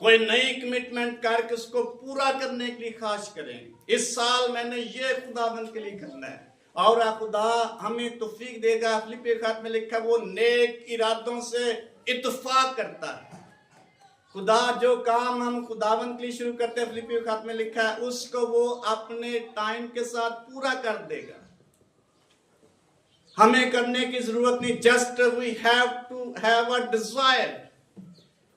कोई नई कमिटमेंट करके उसको पूरा करने के लिए ख्वाहिश करें। इस साल मैंने ये खुदावंद के लिए करना है, और खुदा हमें तौफीक देगा। फिलिपियों खात में लिखा, वो नेक इरादों से इत्तेफाक करता है। खुदा जो काम हम खुदावंद के लिए शुरू करते हैं, फिलिपियों खात में लिखा है, उसको वो अपने टाइम के साथ पूरा कर देगा। हमें करने की जरूरत नहीं, just we have to have a desire.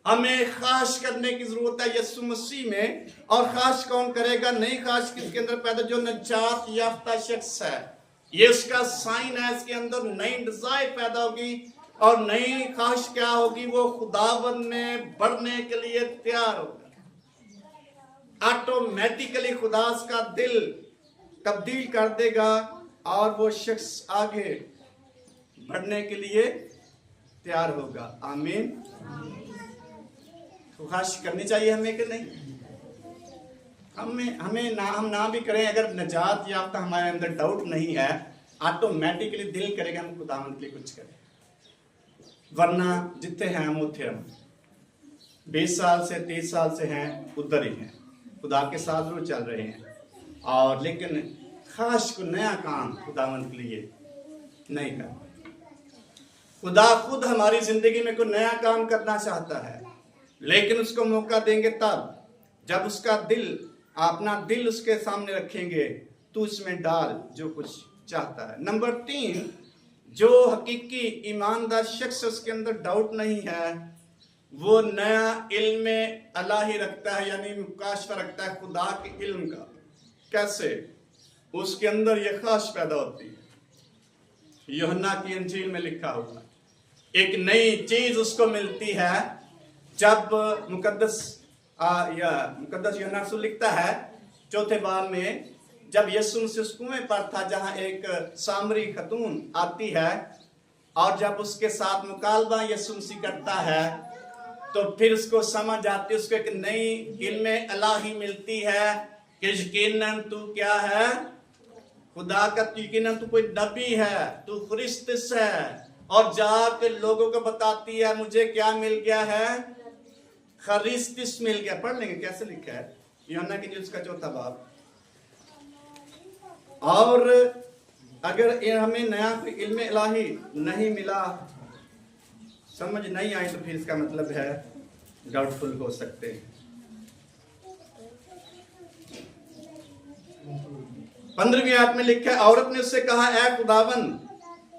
हमें ख्वाहिश करने की जरूरत है यीशु मसीह में। और ख्वाहिश कौन करेगा, नई ख्वाहिश किसके अंदर पैदा, जो निजात याफ्ता शख्स है, ये उसका साइन है। इसके अंदर नई डिजायर पैदा होगी, और नई ख्वाहिश क्या होगी, वो खुदावंद में बढ़ने के लिए तैयार होगा। ऑटोमेटिकली खुदा उसका दिल तब्दील कर देगा, और वो शख्स आगे बढ़ने के लिए तैयार होगा। आमीन। ख्वाहिश करनी चाहिए हमें कि नहीं? हम ना भी करें, अगर निजात याफ्ता हमारे अंदर डाउट नहीं है, ऑटोमेटिकली दिल करेगा हम खुदावंद के लिए कुछ करें। वरना जितने हैं हम उतने हम 20 साल से 30 साल से हैं उधर ही हैं, खुदा के साथ जरूर चल रहे हैं, और लेकिन खास को नया काम खुदावंद के लिए नहीं करना। खुदा खुद हमारी जिंदगी में कोई नया काम करना चाहता है, लेकिन उसको मौका देंगे तब जब उसका दिल, अपना दिल उसके सामने रखेंगे, तो उसमें डाल जो कुछ चाहता है। नंबर 3, जो हकीकी ईमानदार शख्स उसके अंदर डाउट नहीं है, वो नया इल्म अल्लाही रखता है, यानी मुकाशफा रखता है खुदा के इल्म का। कैसे? उसके अंदर यह खास पैदा होती है। यूहन्ना की इंजील में लिखा हुआ एक नई चीज उसको मिलती है जब मुकद्दस यूहन्ना रसूल लिखता है 4 बाब में, जब यीशु मसीह उस कुएं पर था जहां एक सामरी खतून आती है और जब उसके साथ मुकालबा यीशु मसीह करता है तो फिर उसको समझ आती है, उसको एक नई इल्म इलाही मिलती है कि यकीनन तू क्या है, खुदा का, यकीनन तू कोई नबी है, तू ख्रिस्तस है। और जाके लोगों को बताती है मुझे क्या मिल गया है, ख्रिस्तस मिल गया। पढ़ लेंगे कैसे लिखा है यूहन्ना की इंजील का 4 बाब। और अगर हमें नया कोई इल्म इलाही नहीं मिला, समझ नहीं आई, तो फिर इसका मतलब है डाउटफुल हो सकते हैं। 15वीं आयत में लिखा है, औरत ने उससे कहा, ऐ खुदावन,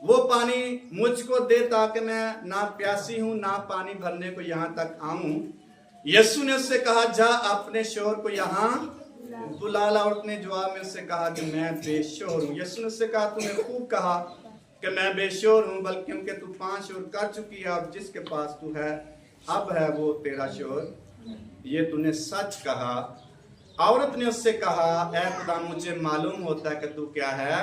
वो पानी मुझको दे ताकि मैं ना प्यासी हूं ना पानी भरने को यहां तक आऊं। यीशु ने उससे कहा, जा अपने शोहर को यहां बुला ला। औरत ने जवाब में उससे कहा कि मैं बेशोहर हूं। यीशु ने उससे कहा, तूने खूब कहा कि मैं बेशोहर हूं, बल्कि क्योंकि तू 5 शोहर कर चुकी है और जिसके पास तू है अब है वो तेरा शोहर। ये तूने सच कहा। औरत ने उससे कहा, ऐ खुदा, मुझे मालूम होता है कि तू क्या है।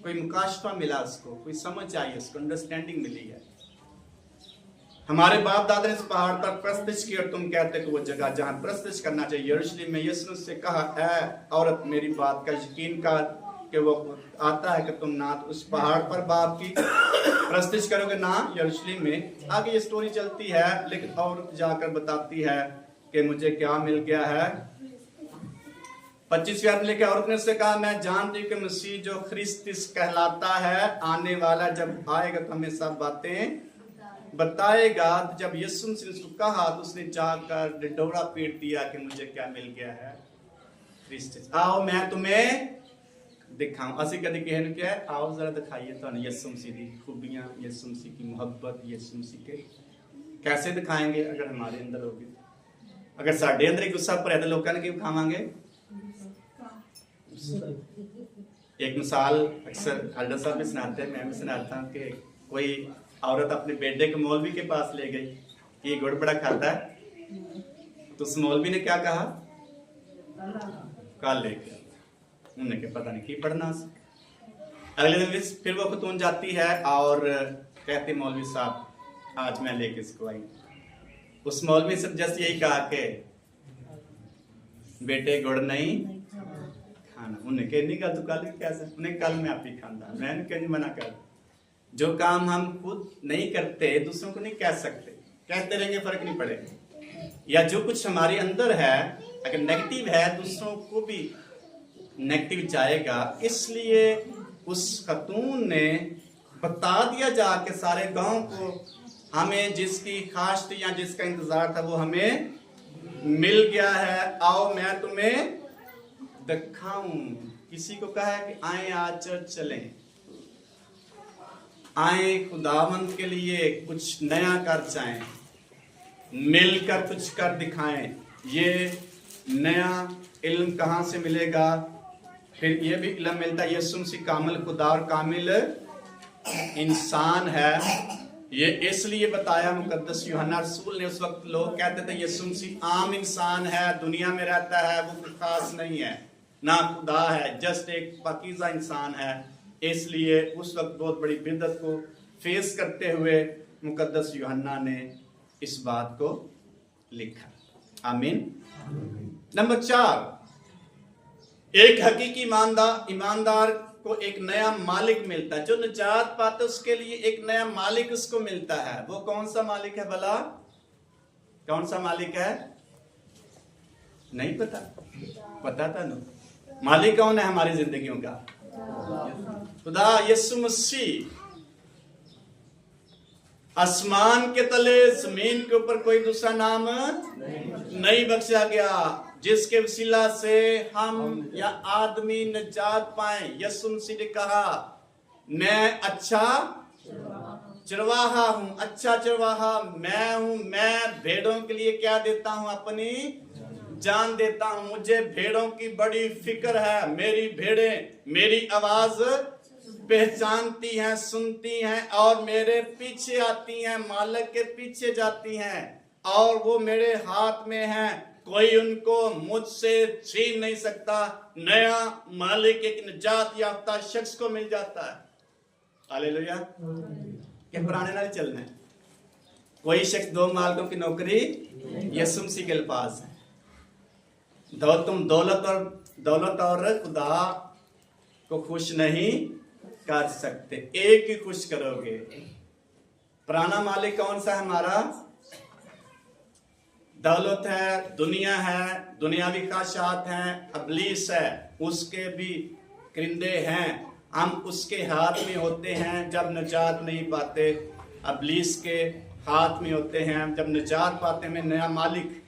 कोई मुकाशफा मिला उसको, कोई समझ आई, उसको अंडरस्टैंडिंग मिली है। हमारे बाप दादा ने इस पहाड़ पर प्रस्तिश की और तुम कहते कि वो जगह जहां प्रस्तिश करना चाहिए यरूशलेम में। यीशु ने उससे कहा, ऐ औरत, मेरी बात का यकीन कर कि वो आता है कि तुम ना तो उस पहाड़ पर बाप की प्रस्तिश करोगे ना यरूशलेम में। आगे ये स्टोरी चलती है, लेकिन औरत जाकर बताती है कि मुझे क्या मिल गया है। 25वीं आयत में लिखा, औरत ने उससे कहा, मैं जानती हूँ कि मसीह जो ख्रिस्तस कहलाता है आने वाला, जब आएगा तो हमें सब बातें बताएगा। तो जब यीशु ने उसको कहा तो उसने जाकर ढिंढोरा पीट दिया कि मुझे क्या मिल गया है, ख्रिस्तस। आओ मैं तुम्हें दिखाऊं। असि कभी कहने क्या है, आओ जरा दिखाइए तो यीशु मसीह की खूबियां, यीशु मसीह की मोहब्बत, यीशु मसीह के कैसे दिखाएंगे अगर हमारे अंदर होगी। अगर साढ़े अंदर ही गुस्सा भरे तो लोगों ने क्यों खावांगे। एक मिसाल अक्सर हल्डर साहब भी सुनाते हैं, मैं भी सुनाता हूँ कि कोई औरत अपने बेटे को मौलवी के पास ले गई कि ये गुड़ बड़ा खाता है। तो उस मौलवी ने क्या कहा, कल लेके। उन्होंने क्या पता नहीं की पढ़ना। अगले दिन फिर वो खतून जाती है और कहती, मौलवी साहब आज मैं लेके इसको आई। उस मौलवी से जस्ट यही कहा कि बेटे गुड़ नहीं खाना। उन्हें कह नहीं कहा, तू कल कैसे, उन्हें कल मैं आप ही खाता। मैंने कहीं मना कर, जो काम हम खुद नहीं करते दूसरों को नहीं कह सकते, कहते रहेंगे फर्क नहीं पड़ेगा। या जो कुछ हमारे अंदर है अगर नेगेटिव है दूसरों को भी नेगेटिव जाएगा। इसलिए उस खतून ने बता दिया जाके सारे गांव को, हमें जिसकी खास थी या जिसका इंतजार था वो हमें मिल गया है, आओ मैं तुम्हें दिखाऊं। किसी को कहा है कि आए आज चर्च चलें, आए खुदावंत के लिए कुछ नया कर जाएं, मिलकर कुछ कर दिखाएं। ये नया इल्म कहां से मिलेगा? फिर ये भी इल्म मिलता है यीशु मसीह कामिल खुदा और कामिल इंसान है। ये इसलिए बताया मुकद्दस यूहन्ना रसूल ने। उस वक्त लोग कहते थे यीशु मसीह आम इंसान है, दुनिया में रहता है, वो कुछ खास नहीं है, ना खुदा है, जस्ट एक पाकीज़ा इंसान है। इसलिए उस वक्त बहुत बड़ी बिदअत को फेस करते हुए मुकद्दस यूहन्ना ने इस बात को लिखा। आमीन। नंबर 4, एक हकीकी ईमानदार को एक नया मालिक मिलता है। जो निजात पाता उसके लिए एक नया मालिक उसको मिलता है। वो कौन सा मालिक है भला? कौन सा मालिक है? नहीं पता? पता था ना। मालिक कौन है हमारी जिंदगियों का? खुदा यीशु मसीह। आसमान के तले जमीन के ऊपर कोई दूसरा नाम नहीं बख्शा गया जिसके वसीला से हम या आदमी निजात पाए। यीशु मसीह ने कहा, मैं अच्छा चरवाहा हूं, अच्छा चरवाहा मैं हूं। मैं भेड़ों के लिए क्या देता हूं? अपनी जान देता हूं, मुझे भेड़ों की बड़ी फिक्र है। मेरी भेड़ें मेरी आवाज पहचानती हैं, सुनती हैं और मेरे पीछे आती हैं, मालिक के पीछे जाती हैं और वो मेरे हाथ में हैं, कोई उनको मुझसे छीन नहीं सकता। नया मालिक एक निजात याफ्ता शख्स को मिल जाता है। हालेलुया। क्या पुराने नाल चलना है? कोई शख्स दो मालिकों की नौकरी यीशु मसीह के पास है। तुम दौलत और खुदा को खुश नहीं कर सकते, एक ही खुश करोगे। पुराना मालिक कौन सा है हमारा? दौलत है, दुनिया है, दुनियावी ख्वाहिशात हैं, इब्लीस है, उसके भी क्रिंदे हैं। हम उसके हाथ में होते हैं जब निजात नहीं पाते, इब्लीस के हाथ में होते हैं जब निजात पाते हैं। नया मालिक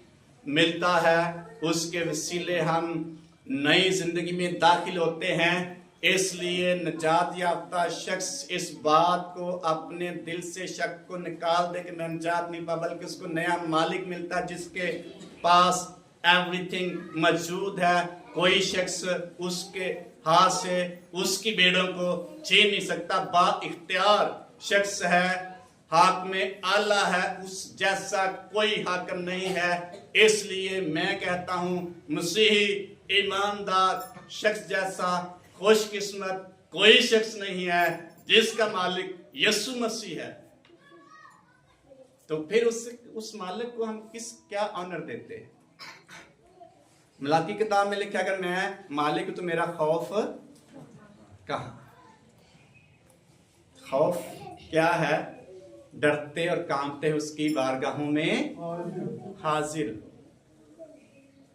मिलता है, उसके वसीले हम नई जिंदगी में दाखिल होते हैं। इसलिए निजात याफ्ता शख्स इस बात को अपने दिल से शक को निकाल दे कि मैं निजात नहीं पा, बल्कि उसको नया मालिक मिलता है जिसके पास एवरीथिंग मौजूद है। कोई शख्स उसके हाथ से उसकी भेड़ों को छीन नहीं सकता। बा इख्तियार शख्स है, हाकिम में आला है, उस जैसा कोई हाकिम नहीं है। इसलिए मैं कहता हूं मसीही ईमानदार शख्स जैसा खुशकिस्मत कोई शख्स नहीं है जिसका मालिक यीशु मसीह है। तो फिर उस मालिक को हम क्या ऑनर देते हैं? मलाकी किताब में लिखा, अगर मैं मालिक तो मेरा खौफ कहां? खौफ क्या है? डरते और कांपते उसकी बारगाहों में हाजिर।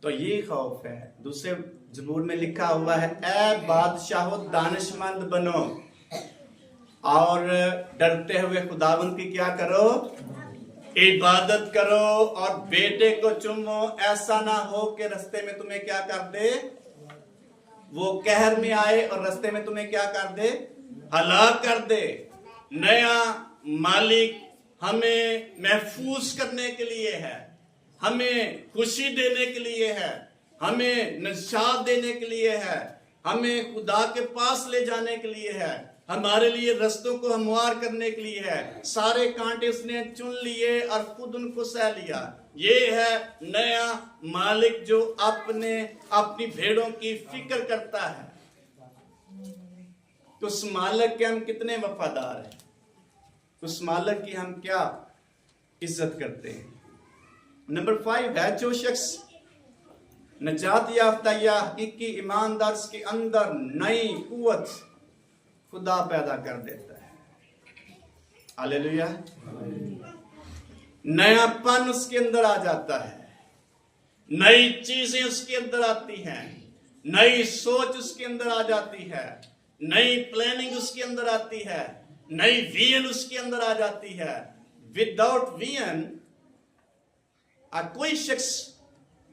तो ये खौफ है। दूसरे ज़बूर में लिखा हुआ है, ऐ बादशाहो दानिशमंद बनो और डरते हुए खुदावंद की क्या करो? इबादत करो और बेटे को चुमो। ऐसा ना हो कि रास्ते में तुम्हें क्या कर दे? वो कहर में आए और रास्ते में तुम्हें क्या कर दे? हलाक कर दे। नया मालिक हमें महफूज करने के लिए है, हमें खुशी देने के लिए है, हमें निजात देने के लिए है, हमें खुदा के पास ले जाने के लिए है, हमारे लिए रास्तों को हमवार करने के लिए है। सारे कांटे उसने चुन लिए और खुद उनको सह लिया। ये है नया मालिक जो अपनी भेड़ों की फिक्र करता है। तो उस मालिक के हम कितने वफादार हैं? उस मालिक की हम क्या इज्जत करते हैं? नंबर 5 है, जो शख्स निजात याफ्ता या हकीकी ईमानदार के अंदर नई कुव्वत खुदा पैदा कर देता है। हालेलुया। नयापन उसके अंदर आ जाता है, नई चीजें उसके अंदर आती हैं, नई सोच उसके अंदर आ जाती है, नई प्लानिंग उसके अंदर आती है, नई विजन उसके अंदर आ जाती है। विदाउट विजन कोई शख्स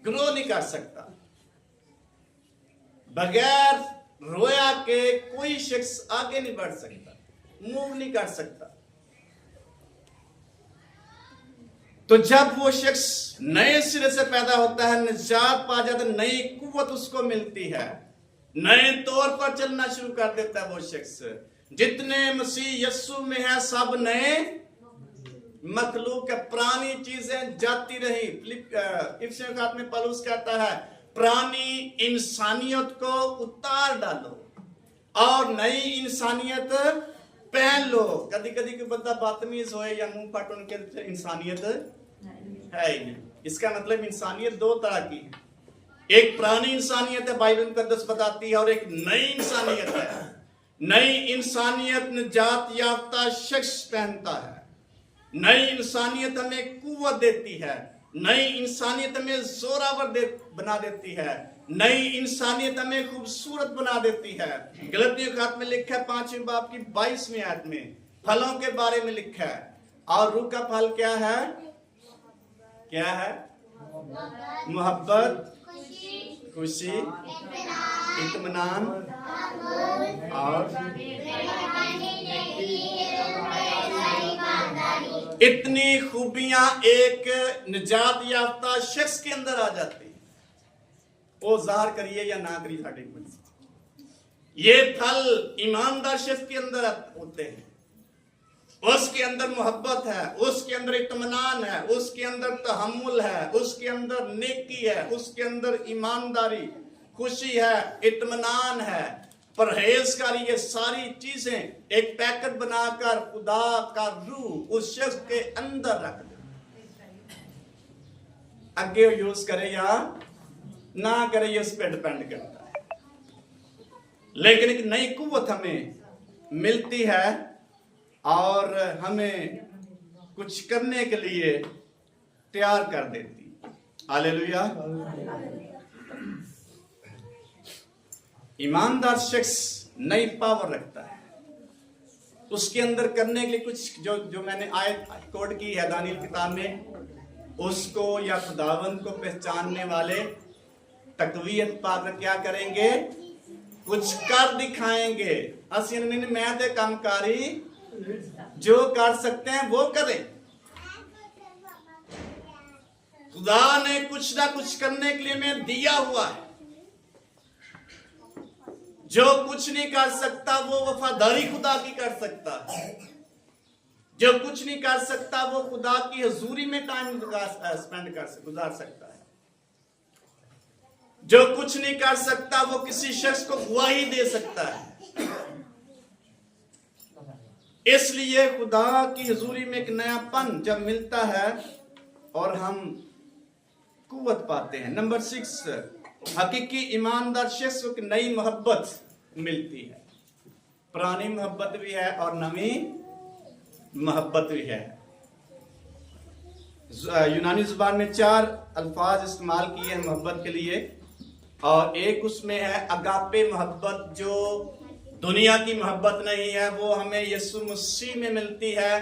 ग्रो नहीं कर सकता। बगैर रोया के कोई शख्स आगे नहीं बढ़ सकता, मूव नहीं कर सकता। तो जब वो शख्स नए सिरे से पैदा होता है, निजात पा जाता है, नई कुव्वत उसको मिलती है, नए तौर पर चलना शुरू कर देता है वो शख्स। जितने मसीह यस्सु में है सब नए मखलूक है। पुरानी चीजें जाती रही। इफिसियों के खात में पौलुस कहता है, पुरानी इंसानियत को उतार डालो और नई इंसानियत पहन लो। कभी कभी कोई बंदा बदतमीज होए या मुंह फट, उनके इंसानियत है ही नहीं। इसका मतलब इंसानियत दो तरह की है। एक पुरानी इंसानियत है, बाइबल मुकद्दस बताती है, और एक नई इंसानियत है। नई इंसानियत निजात याफ्ता शख्स पहनता है। नई इंसानियत हमें कुव्वत देती है, नई इंसानियत हमें जोरावर बना देती है, नई इंसानियत हमें खूबसूरत बना देती है। गलतियों के खात में लिखा है 5वें बाब की 22वीं आयत में फलों के बारे में लिखा है। और रूह का फल क्या है? क्या है? मोहब्बत, खुशी, इत्मीनान और इतनी खूबियां एक निजात याफ्ता शख्स के अंदर आ जाती है। वो ज़ाहिर करिए या ना करिए साढ़े कुछ। ये फल ईमानदार शख्स के अंदर होते हैं। उसके अंदर मोहब्बत है, उसके अंदर इत्मीनान है, उसके अंदर तहम्मुल है, उसके अंदर नेकी है, उसके अंदर ईमानदारी, खुशी है, इत्मीनान है, परहेजगारी। ये सारी चीजें एक पैकेट बनाकर खुदा का रूह उस शख्स के अंदर रख दे। आगे यूज करे या ना करे ये उस पर डिपेंड करता है, लेकिन एक नई कुव्वत हमें मिलती है और हमें कुछ करने के लिए तैयार कर देती। हालेलुया। ईमानदार शख्स नई पावर रखता है, उसके अंदर करने के लिए कुछ जो मैंने आयत कोड की है दानियल किताब में, उसको या खुदावंद को पहचानने वाले तकवीयत पाकर क्या करेंगे, कुछ कर दिखाएंगे। असि मैं ते कामकारी जो कर सकते हैं वो करें। खुदा ने कुछ ना कुछ करने के लिए मैं दिया हुआ है। जो कुछ नहीं कर सकता वो वफादारी खुदा की कर सकता है। जो कुछ नहीं कर सकता वो खुदा की हजूरी में टाइम स्पेंड गुजार सकता है। जो कुछ नहीं कर सकता वो किसी शख्स को गवाही दे सकता है। इसलिए खुदा की हजूरी में एक नयापन जब मिलता है और हम कुव्वत पाते हैं। नंबर 6, हकीकी ईमानदार शख्स को नई मोहब्बत मिलती है। पुरानी मोहब्बत भी है और नवी मोहब्बत भी है। यूनानी जुबान में 4 अल्फाज इस्तेमाल किए हैं मोहब्बत के लिए, और एक उसमें है अगापे मोहब्बत, जो दुनिया की मोहब्बत नहीं है, वो हमें यीशु मसीह में मिलती है।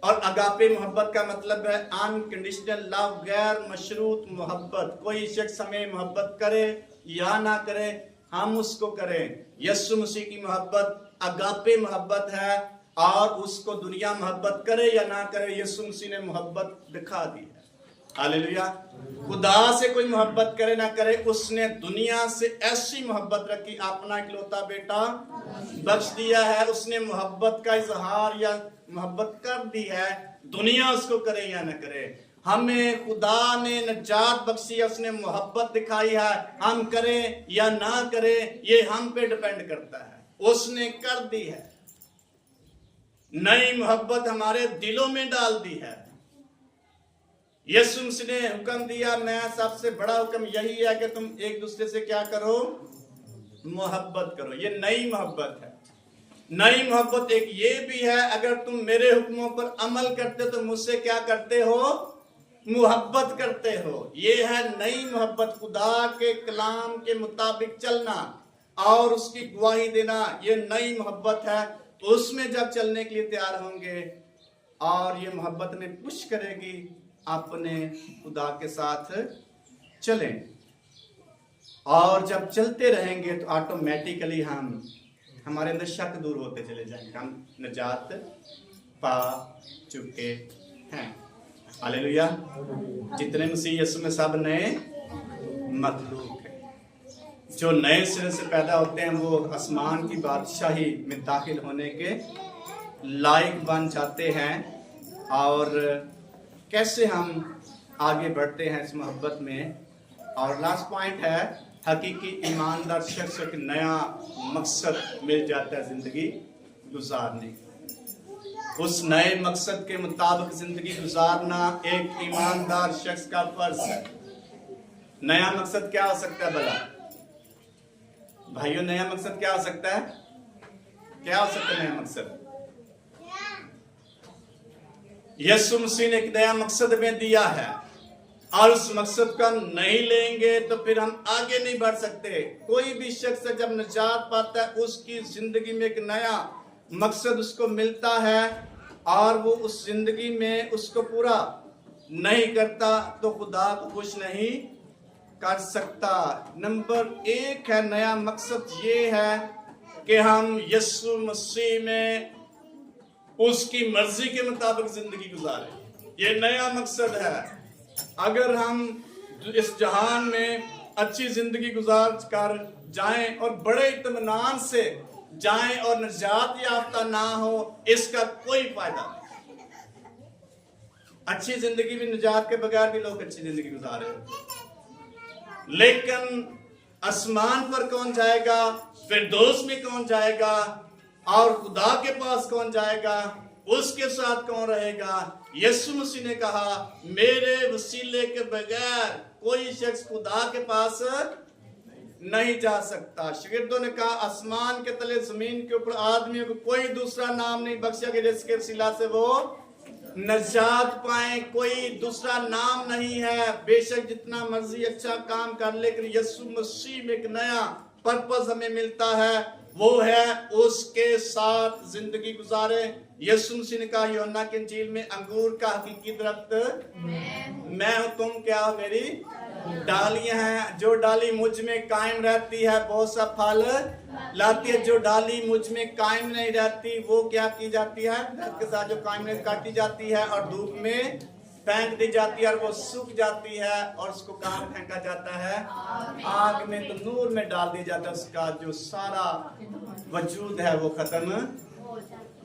और अगापे मोहब्बत का मतलब है अनकंडीशनल लव, गैर मशरूत मोहब्बत। कोई शख्स हमें मोहब्बत करे या ना करे, हम उसको करें। यीशु मसीह की मोहब्बत अगापे मोहब्बत है, और उसको दुनिया मोहब्बत करे या ना करे, यीशु मसीह ने मोहब्बत दिखा दी है। हालेलुया। खुदा से कोई मोहब्बत करे ना करे, उसने दुनिया से ऐसी मोहब्बत रखी, अपना इकलौता बेटा बख्श दिया है। उसने मोहब्बत का इजहार या मोहब्बत कर दी है, दुनिया उसको करे या ना करे। हमें खुदा ने नजात बख्शी है, उसने मोहब्बत दिखाई है, हम करें या ना करें ये हम पे डिपेंड करता है। उसने कर दी है, नई मोहब्बत हमारे दिलों में डाल दी है। यीशु मसीह ने हुक्म दिया, मैं सबसे बड़ा हुक्म यही है कि तुम एक दूसरे से क्या करो, मोहब्बत करो। ये नई मोहब्बत है। नई मोहब्बत एक ये भी है, अगर तुम मेरे हुक्मों पर अमल करते तो मुझसे क्या करते हो, मोहब्बत करते हो। ये है नई मोहब्बत, खुदा के कलाम के मुताबिक चलना और उसकी गवाही देना, ये नई मोहब्बत है। उसमें जब चलने के लिए तैयार होंगे और ये मोहब्बत में पुश करेगी, अपने खुदा के साथ चलें, और जब चलते रहेंगे तो ऑटोमेटिकली हमारे अंदर शक दूर होते चले जाएंगे, हम निजात पा चुके हैं। हालेलुया। जितने मसीह यीशु में सब नए मखलूक हैं। जो नए सिरे से पैदा होते हैं वो आसमान की बादशाही में दाखिल होने के लायक बन जाते हैं। और कैसे हम आगे बढ़ते हैं इस मोहब्बत में। और लास्ट पॉइंट है, हकीकी ईमानदार शख्स को एक नया मकसद मिल जाता है जिंदगी गुजारने का। उस नए मकसद के मुताबिक जिंदगी गुजारना एक ईमानदार शख्स का फर्ज है। नया मकसद क्या हो सकता है भला भाइयों? नया मकसद क्या हो सकता है? क्या हो सकता है नया मकसद? यीशु मसीह ने एक नया मकसद में दिया है, और उस मकसद को हम नहीं लेंगे तो फिर हम आगे नहीं बढ़ सकते। कोई भी शख्स जब निजात पाता है, उसकी जिंदगी में एक नया मकसद उसको मिलता है, और वो उस जिंदगी में उसको पूरा नहीं करता तो खुदा को खुश नहीं कर सकता। नंबर 1 है, नया मकसद ये है कि हम यीशु मसीह में उसकी मर्जी के मुताबिक जिंदगी गुजारें। ये नया मकसद है। अगर हम इस जहान में अच्छी जिंदगी गुजार कर जाएं और बड़े इत्मीनान से जाएं और निजात याफ्ता ना हो, इसका कोई फायदा नहीं। अच्छी जिंदगी भी, निजात के बगैर भी लोग अच्छी जिंदगी गुजार रहे हैं, लेकिन आसमान पर कौन जाएगा, फिरदौस में कौन जाएगा, और खुदा के पास कौन जाएगा, उसके साथ कौन रहेगा? यीशु मसीह ने कहा मेरे वसीले के बगैर कोई शख्स खुदा के पास नहीं जा सकता। शागिर्दों ने कहा आसमान के तले जमीन के ऊपर आदमियों को कोई दूसरा नाम नहीं बख्शा कि जिसके वसीला से वो नजात पाए, कोई दूसरा नाम नहीं है। बेशक जितना मर्जी अच्छा काम कर, लेकिन यीशु मसीह में एक नया पर्पस हमें मिलता है, वो है उसके साथ जिंदगी गुजारे। यीशु मसीह ने कहा यूहन्ना की इंजील में, अंगूर का हकीकी दरख्त मैं हूं, तुम क्या हो? मेरी डालियां हैं। जो डाली मुझ में कायम रहती है बहुत सा फल लाती है, जो डाली मुझ में कायम नहीं रहती वो क्या की जाती है? दरख्त के साथ जो कायम नहीं, काटी जाती है और धूप में फेंक दी जाती है और वो सूख जाती है, और उसको कहाँ फेंका जाता है? आग में, तो नूर में डाल दिया जाता है। उसका जो सारा वजूद है वो खत्म।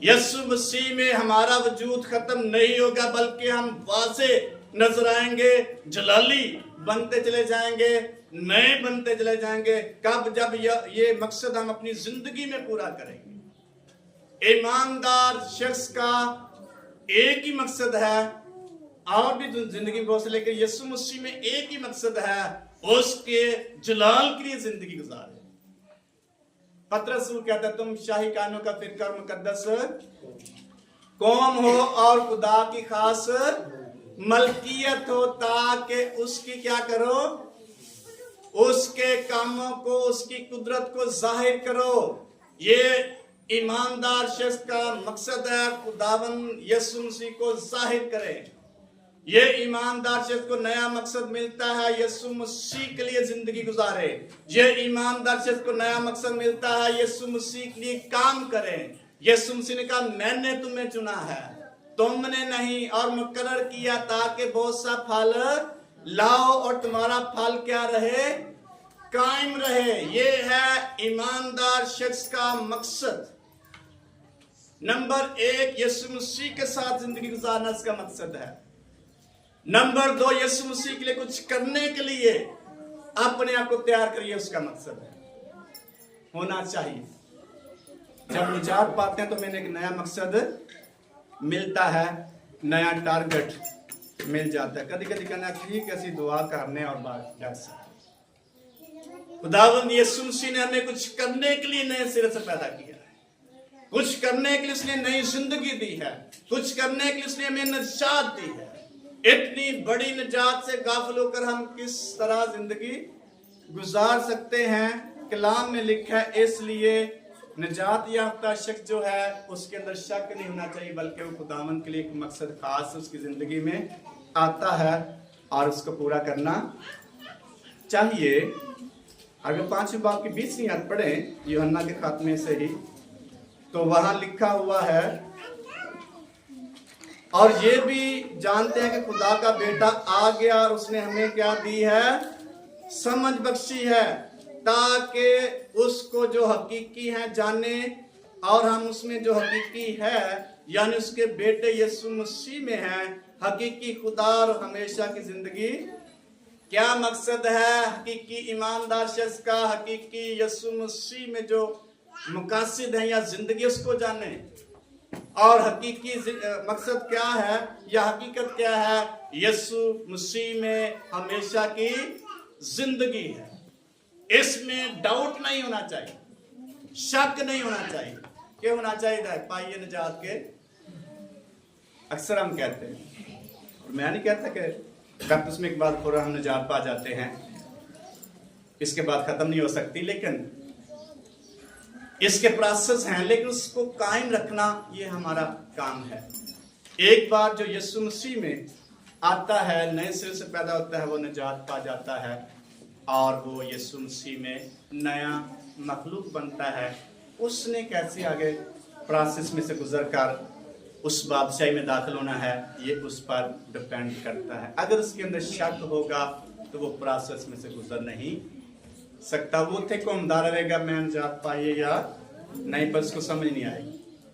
यीशु मसीह में हमारा वजूद खत्म नहीं होगा, बल्कि हम वाज़े नजर आएंगे, जलाली बनते चले जाएंगे, नए बनते चले जाएंगे। कब? जब ये मकसद हम अपनी जिंदगी में पूरा करेंगे। ईमानदार शख्स का एक ही मकसद है, और भी जिंदगी में बहुत से, लेकिन यीशु मसीह में एक ही मकसद है, उसके जलाल के लिए जिंदगी गुजारे। पतरस कहता है तुम शाही कानों का फिरका और मुकद्दस कौम हो और खुदा की खास मलकियत हो, ताकि उसकी क्या करो? उसके कामों को, उसकी कुदरत को जाहिर करो। ये ईमानदार शख्स का मकसद है, खुदावन यीशु मसीह को जाहिर करे। ये ईमानदार शख्स को नया मकसद मिलता है, यीशु मसीह के लिए जिंदगी गुजारे। ये ईमानदार शख्स को नया मकसद मिलता है, यीशु मसीह के लिए काम करें। यीशु मसीह ने कहा मैंने तुम्हें चुना है, तुमने नहीं, और मुकर्रर किया ताकि बहुत सा फल लाओ और तुम्हारा फल क्या रहे? कायम रहे। ये है ईमानदार शख्स का मकसद। नंबर 1, यीशु मसीह के साथ जिंदगी गुजारना इसका मकसद है। नंबर 2, यीशु मसीह के लिए कुछ करने के लिए अपने आप को तैयार करिए, उसका मकसद है, होना चाहिए। जब निजात पाते हैं तो मैंने एक नया मकसद मिलता है, नया टारगेट मिल जाता है। कभी कभी कहना ठीक ऐसी दुआ करने और बात कैसा। खुदावंद यीशु मसीह ने हमें कुछ करने के लिए नए सिरे से पैदा किया है, कुछ करने के लिए उसने नई जिंदगी दी है, कुछ करने के लिए उसने हमें निजात दी है। इतनी बड़ी निजात से गाफिल होकर हम किस तरह जिंदगी गुजार सकते हैं? कलाम में लिखा है इसलिए निजात याफ्ता शख्स जो है उसके अंदर शक नहीं होना चाहिए, बल्कि वो खुदावंद के लिए एक मकसद खास उसकी जिंदगी में आता है और उसको पूरा करना चाहिए। अगर 5वें बाब की 20वीं आयत पढ़ें यूहन्ना के खात्मे से ही, तो वहां लिखा हुआ है और ये भी जानते हैं कि खुदा का बेटा आ गया और उसने हमें क्या दी है? समझ बख्शी है, ताकि उसको जो हकीकी है जाने, और हम उसमें जो हकीकी है यानी उसके बेटे यीशु मसीह में है, हकीकी खुदा और हमेशा की जिंदगी। क्या मकसद है हकीकी ईमानदार शख्स का? हकीकी यीशु मसीह में जो मकासद है या जिंदगी, उसको जाने। और हकीकी मकसद क्या है या हकीकत क्या है? यीशु मसीह में हमेशा की जिंदगी है। इसमें डाउट नहीं होना चाहिए, शक नहीं होना चाहिए। क्या होना चाहिए? पाइए निजात के। अक्सर हम कहते हैं, और मैं नहीं कहता कि बपतिस्मे के बाद पूरा हम निजात पा जाते हैं, इसके बाद खत्म नहीं हो सकती, लेकिन इसके प्रोसेस हैं, लेकिन उसको कायम रखना ये हमारा काम है। एक बार जो यीशु मसीह में आता है, नए सिरे से पैदा होता है, वो निजात पा जाता है और वो यीशु मसीह में नया मखलूक बनता है। उसने कैसे आगे प्रोसेस में से गुजर कर उस बादशाही में दाखिल होना है, ये उस पर डिपेंड करता है। अगर उसके अंदर शक होगा तो वो प्रोसेस में से गुजर नहीं सकता। वो थे कौन दारेगा मैन जात पाए या नहीं, पर उसको समझ नहीं आई,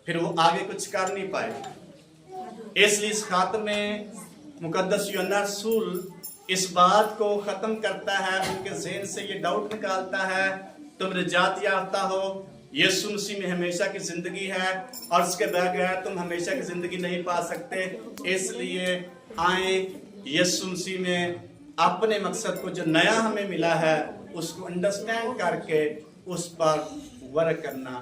फिर वो आगे कुछ कर नहीं पाए। इसलिए इस खात में मुकद्दस यूहन्ना रसूल इस बात को खत्म करता है, उनके ज़हन से ये डाउट निकालता है, तुम निजात याफ्ता हो, यीशु मसीह में हमेशा की जिंदगी है और उसके बगैर तुम हमेशा की जिंदगी नहीं पा सकते। इसलिए आए यीशु मसीह में अपने मकसद को जो नया हमें मिला है उसको अंडरस्टैंड करके उस पर वर्क करना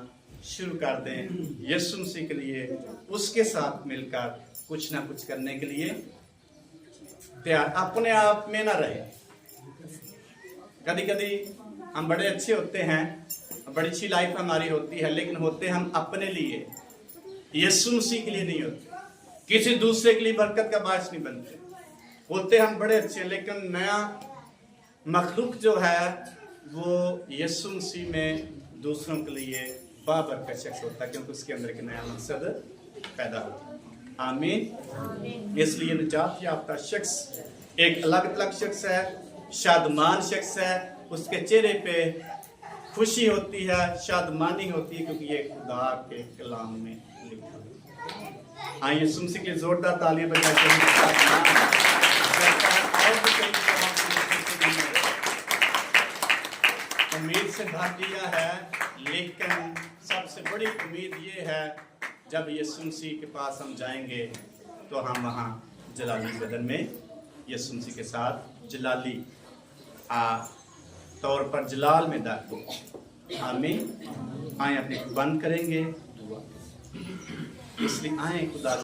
शुरू कर दें। यीशु मसीह के लिए उसके साथ मिलकर कुछ ना कुछ करने के लिए तैयार, अपने आप में ना रहे। कभी कभी हम बड़े अच्छे होते हैं, बड़ी अच्छी लाइफ हमारी होती है, लेकिन होते हम अपने लिए, यीशु मसीह के लिए नहीं होते, किसी दूसरे के लिए बरकत का बायस नहीं बनते। होते हम बड़े अच्छे हैं, लेकिन नया मखलूक जो है वो यीशु मसीह में दूसरों के लिए बाबरकत शख्स होता है, क्योंकि उसके अंदर एक नया मकसद पैदा होता है। आमीन। इसलिए निजात याफ्ता शख्स एक अलग अलग शख्स है, शादमान शख्स है, उसके चेहरे पे खुशी होती है, शादमानी होती है, क्योंकि ये खुदा के कलाम में लिखा है। आइए यीशु मसीह के जोरदार तालियां बजाते उम्मीद से भर दिया है, लेकिन सबसे बड़ी उम्मीद ये है जब यीशु मसीह के पास हम जाएंगे तो हम वहाँ जलाली बदन में यीशु मसीह के साथ जलाली तौर पर जलाल में दाखिल। आमीन। आए अपने बंद करेंगे, इसलिए आए खुदा